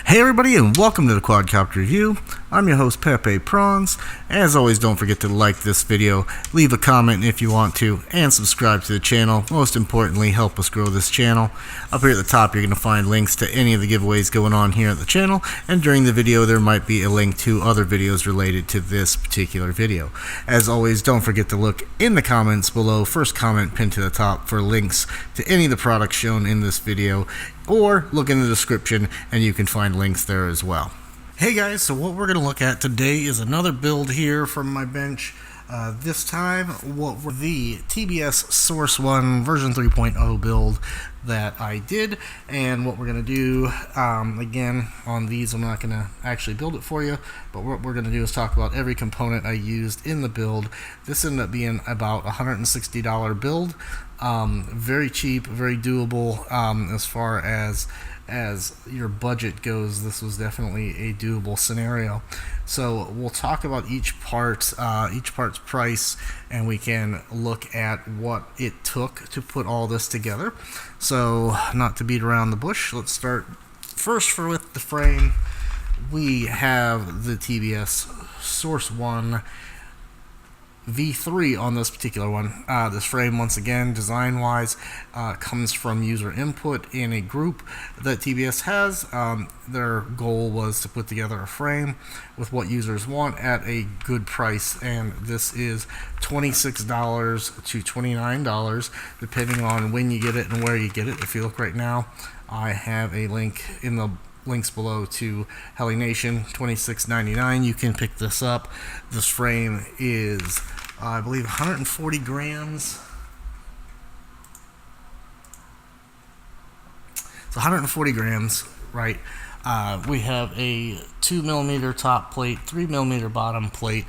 Hey everybody, and welcome to the Quadcopter Review. I'm your host Pepe Prawns. As always, don't forget to like this video, leave a comment if you want to, and subscribe to the channel. Most importantly, help us grow this channel. Up here at the top, you're going to find links to any of the giveaways going on here at the channel, and during the video there might be a link to other videos related to this particular video. As always, don't forget to look in the comments below, first comment pinned to the top, for links to any of the products shown in this video, or look in the description and you can find links there as well. Hey guys, so what we're going to look at today is another build here from my bench. This time, the TBS Source One version 3.0 build that I did, and what we're going to do, again, on these I'm not going to actually build it for you, but what we're going to do is talk about every component I used in the build. This ended up being about a $160 build. Very cheap, very doable. As far as your budget goes, this was definitely a doable scenario. So we'll talk about each part's price, and we can look at what it took to put all this together. So, not to beat around the bush, let's start first with the frame. We have the TBS Source One V3 on this particular one. This frame, once again, design-wise, comes from user input in a group that TBS has. Their goal was to put together a frame with what users want at a good price, and this is $26 to $29, depending on when you get it and where you get it. If you look right now, I have a link in the links below to Heli Nation, $26.99. You can pick this up. This frame is, I believe, 140 grams. It's 140 grams, right? We have a 2mm top plate, 3mm bottom plate,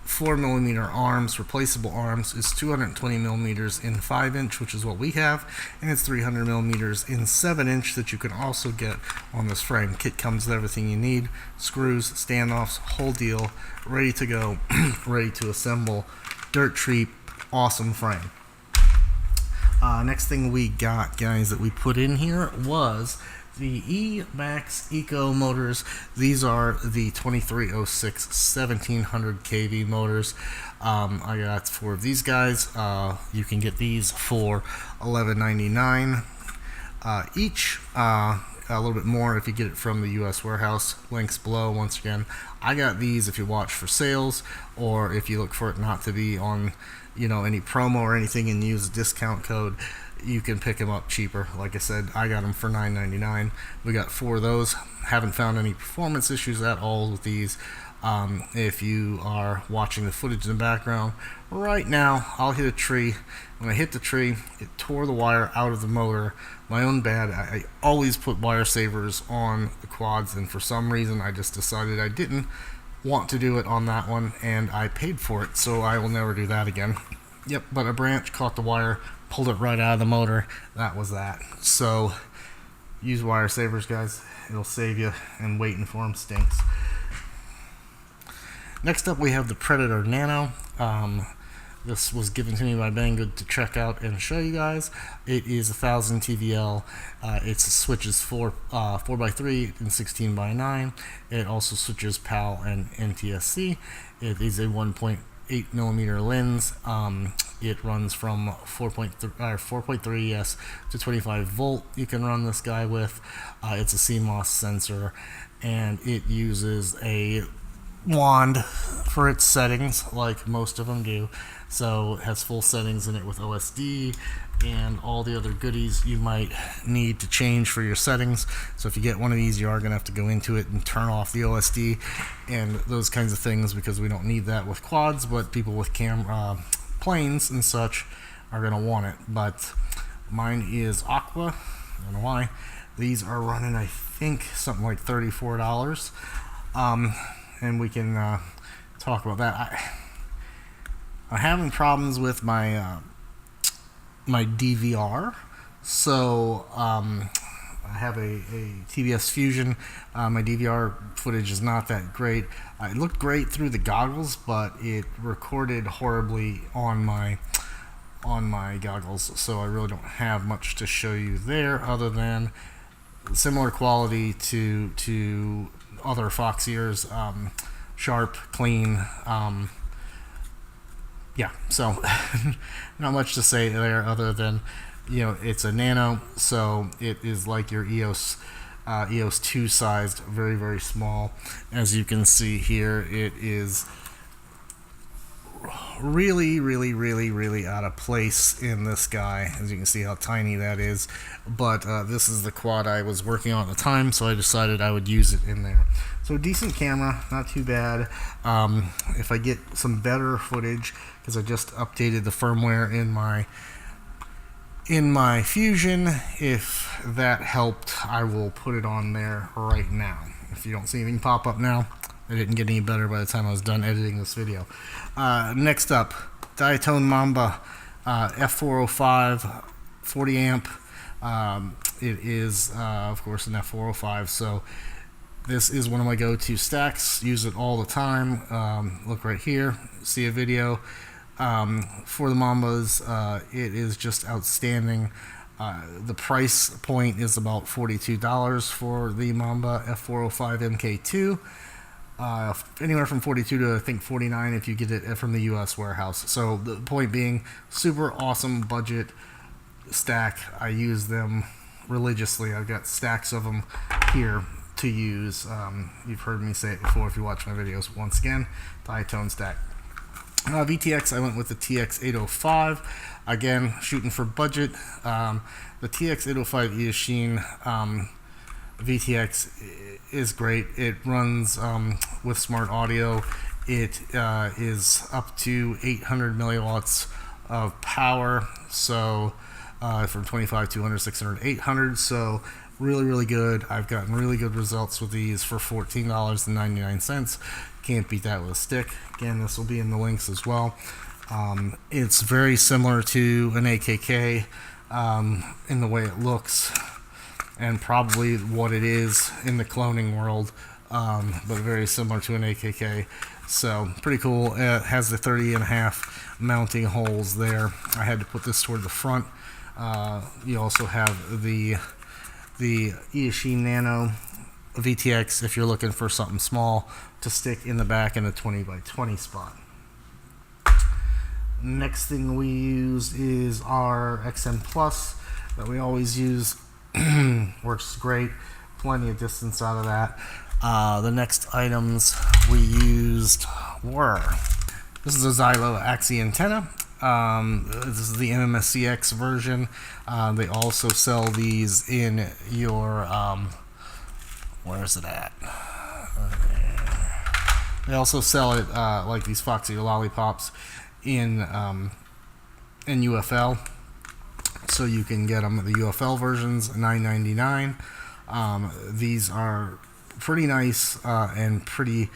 4mm arms. Replaceable arms is 220mm in 5-inch, which is what we have, and it's 300mm in 7-inch that you can also get on this frame. Kit comes with everything you need: screws, standoffs, whole deal, ready to go, ready to assemble. Dirt cheap, awesome frame. Next thing we got, guys, that we put in here was the Emax Eco motors. These are the 2306 1700 kV motors. I got 4 of these guys. You can get these for $11.99 each. A little bit more if you get it from the US warehouse. Links below. Once again, I got these if you watch for sales, or if you look for it not to be on, any promo or anything and use a discount code, you can pick them up cheaper. Like I said, I got them for $9.99. We got 4 of those. Haven't found any performance issues at all with these. If you are watching the footage in the background right now, I'll hit a tree. When I hit the tree, it tore the wire out of the motor. My own bad. I always put wire savers on the quads, and for some reason I just decided I didn't want to do it on that one, and I paid for it, so I will never do that again. Yep, but a branch caught the wire, pulled it right out of the motor. That was that. So use wire savers, guys. It'll save you, and waiting for them stinks. Next up, we have the Predator Nano. This was given to me by Banggood to check out and show you guys. It is 1000 TVL. It switches 4x3 and 16x9. It also switches PAL and NTSC. It is a 1.8mm lens. It runs from 4.3 to 25 volt. You can run this guy with. It's a CMOS sensor, and it uses a wand for its settings, like most of them do. So it has full settings in it with OSD and all the other goodies you might need to change for your settings. So if you get one of these, you are going to have to go into it and turn off the OSD and those kinds of things, because we don't need that with quads, but people with planes and such are going to want it. But mine is Aqua. I don't know why. These are running, I think, something like $34. And we can talk about that. I'm having problems with my my DVR. So I have a TBS Fusion. My DVR footage is not that great. It looked great through the goggles, but it recorded horribly on my goggles. So I really don't have much to show you there, other than similar quality to other Fox ears, sharp, clean. Yeah, so not much to say there other than, it's a Nano, so it is like your EOS 2 sized, very, very small. As you can see here, it is really, really, really, really out of place in this guy. As you can see how tiny that is, but this is the quad I was working on at the time, so I decided I would use it in there. So decent camera, not too bad. If I get some better footage, because I just updated the firmware in my Fusion, if that helped, I will put it on there right now. If you don't see anything pop up now, it didn't get any better by the time I was done editing this video. Next up, Diatone Mamba F405 40 amp. It is of course an F405, so this is one of my go-to stacks. Use it all the time. Look right here, see a video. For the Mambas, it is just outstanding. The price point is about $42 for the Mamba F405 MK2. Anywhere from 42 to I think 49 if you get it from the US warehouse. So the point being, super awesome budget stack. I use them religiously. I've got stacks of them here to use. You've heard me say it before if you watch my videos. Once again, Diatone stack. VTX, I went with the TX805. Again, shooting for budget. The TX805 Eachine VTX is great. It runs with smart audio. It is up to 800 milliwatts of power. So from 25, 200, 600, 800. So really, really good. I've gotten really good results with these for $14.99. Can't beat that with a stick. Again, this will be in the links as well. It's very similar to an AKK in the way it looks, and probably what it is in the cloning world, but very similar to an AKK. So pretty cool. It has the 30.5 mounting holes there. I had to put this toward the front. You also have the Eachine Nano VTX if you're looking for something small to stick in the back in a 20x20 spot. Next thing we use is our XM Plus that we always use. Works great, plenty of distance out of that. The next items we used were, this is a Xilo AXII antenna. This is the MMSCX version. They also sell these in your where is it at? They also sell it like these Foxy lollipops in UFL. So you can get them, the UFL versions, $9.99. These are pretty nice and pretty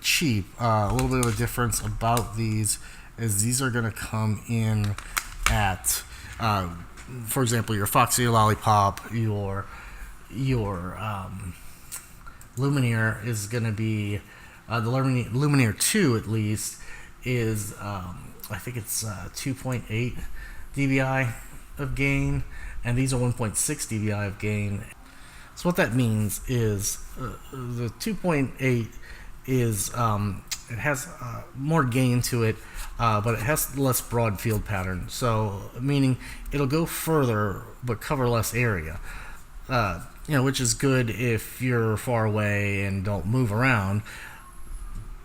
cheap. A little bit of a difference about these is these are going to come in at, for example, your Foxy lollipop, your Lumineer is going to be the Lumineer 2 at least is I think it's 2.8 dBi of gain, and these are 1.6 dBi of gain. So what that means is the 2.8 is it has more gain to it, but it has less broad field pattern. So meaning it'll go further but cover less area. Which is good if you're far away and don't move around,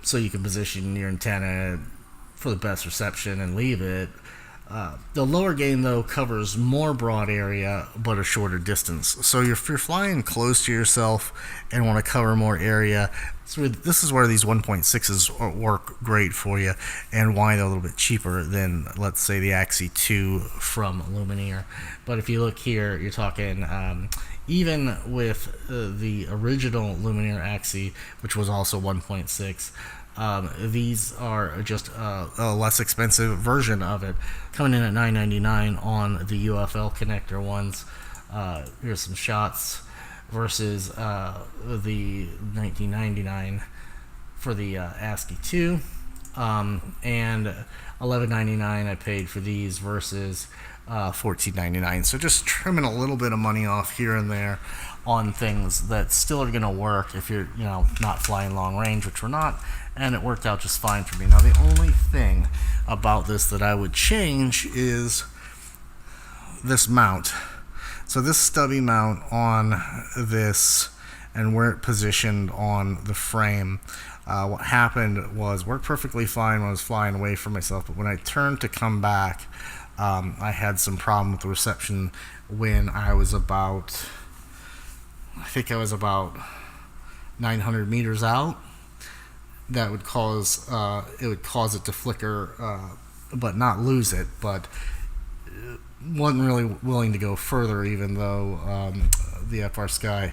so you can position your antenna for the best reception and leave it. The lower gain though covers more broad area but a shorter distance. So if you're flying close to yourself and want to cover more area, so this is where these 1.6s work great for you, and why they're a little bit cheaper than, let's say, the AXII 2 from Lumineer. But if you look here, you're talking even with the original Lumineer AXII, which was also 1.6, these are just a less expensive version of it, coming in at $9.99 on the UFL connector ones. Here's some shots versus the $19.99 for the ASCII 2. and $11.99 I paid for these versus $14.99. So just trimming a little bit of money off here and there on things that still are going to work if you're, you know, not flying long range, which we're not, and it worked out just fine for me. Now the only thing about this that I would change is this mount. So this stubby mount on this and where it positioned on the frame, what happened was worked perfectly fine when I was flying away from myself, but when I turned to come back, I had some problem with the reception when I was about, I think I was about 900 meters out. That would cause it to flicker, but not lose it. But wasn't really willing to go further, even though the Frsky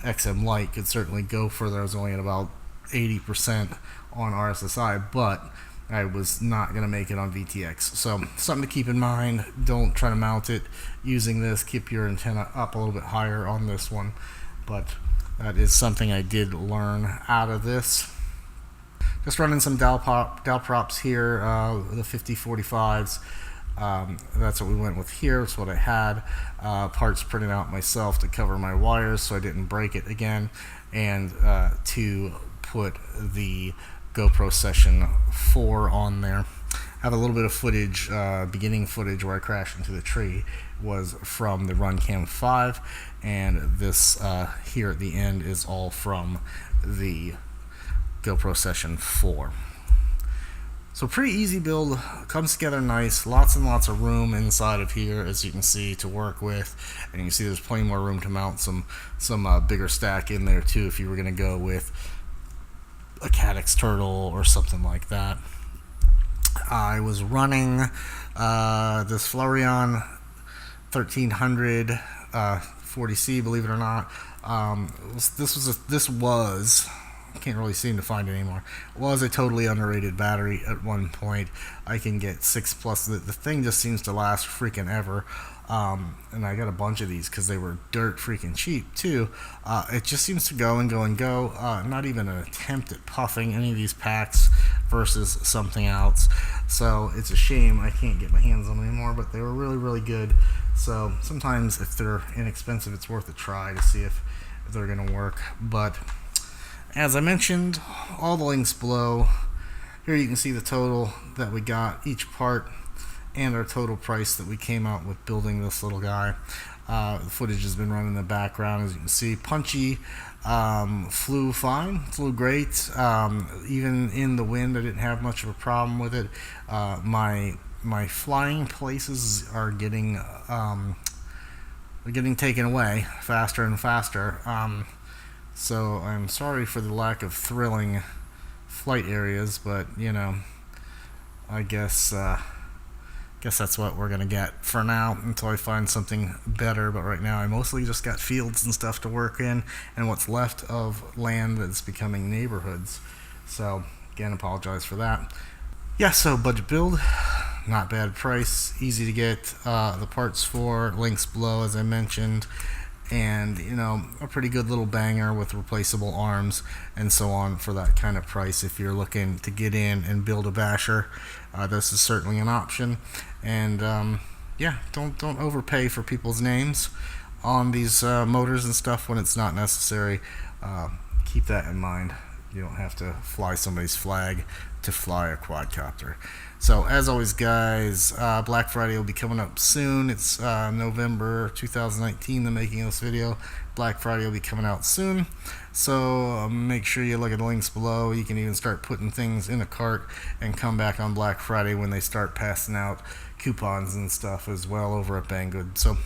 XM Lite could certainly go further. I was only at about 80% on RSSI, but I was not going to make it on VTX. So something to keep in mind. Don't try to mount it using this. Keep your antenna up a little bit higher on this one. But that is something I did learn out of this. Just running some dowel props here, the 5045s. That's what we went with here. That's what I had. Parts printed out myself to cover my wires so I didn't break it again, and to put the GoPro Session 4 on there. I have a little bit of footage, beginning footage where I crashed into the tree was from the Runcam 5, and this here at the end is all from the GoPro Session 4. So pretty easy build, comes together nice, lots and lots of room inside of here, as you can see, to work with, and you can see there's plenty more room to mount some bigger stack in there too if you were going to go with a Caddx Turtle or something like that. I was running this Florian 1300 40C, believe it or not. This was I can't really seem to find it anymore. It was a totally underrated battery at one point. I can get 6+. The thing just seems to last freaking ever. And I got a bunch of these because they were dirt freaking cheap too. It just seems to go and go and go. Not even an attempt at puffing any of these packs versus something else. So it's a shame I can't get my hands on them anymore, but they were really, really good. So sometimes if they're inexpensive, it's worth a try to see if they're going to work. But as I mentioned, all the links below. Here you can see the total that we got, each part, and our total price that we came out with building this little guy. The footage has been running in the background, as you can see. Punchy, flew fine, flew great. Even in the wind, I didn't have much of a problem with it. My flying places are getting taken away faster and faster. So I'm sorry for the lack of thrilling flight areas, but you know, I guess that's what we're gonna get for now until I find something better. But right now I mostly just got fields and stuff to work in, and what's left of land that's becoming neighborhoods. So again, apologize for that. Yeah, so budget build, not bad price, easy to get the parts for, links below as I mentioned. And you know, a pretty good little banger with replaceable arms and so on for that kind of price. If you're looking to get in and build a basher, this is certainly an option. And yeah, don't overpay for people's names on these motors and stuff when it's not necessary. Keep that in mind. You don't have to fly somebody's flag to fly a quadcopter. So as always guys, Black Friday will be coming up soon. It's November 2019, the making of this video. Black Friday will be coming out soon, so make sure you look at the links below. You can even start putting things in a cart and come back on Black Friday when they start passing out coupons and stuff as well over at Banggood. So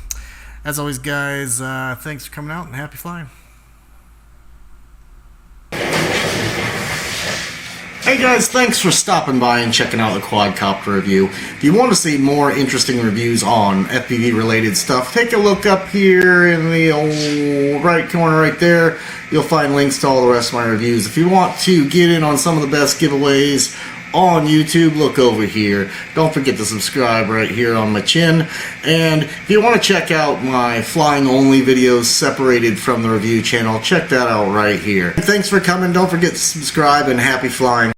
as always guys, thanks for coming out and happy flying. Hey guys, thanks for stopping by and checking out the Quadcopter review. If you want to see more interesting reviews on FPV related stuff, take a look up here in the old right corner right there. You'll find links to all the rest of my reviews. If you want to get in on some of the best giveaways on YouTube, look over here. Don't forget to subscribe right here on my chin. And if you want to check out my flying only videos separated from the review channel, check that out right here. Thanks for coming. Don't forget to subscribe and happy flying.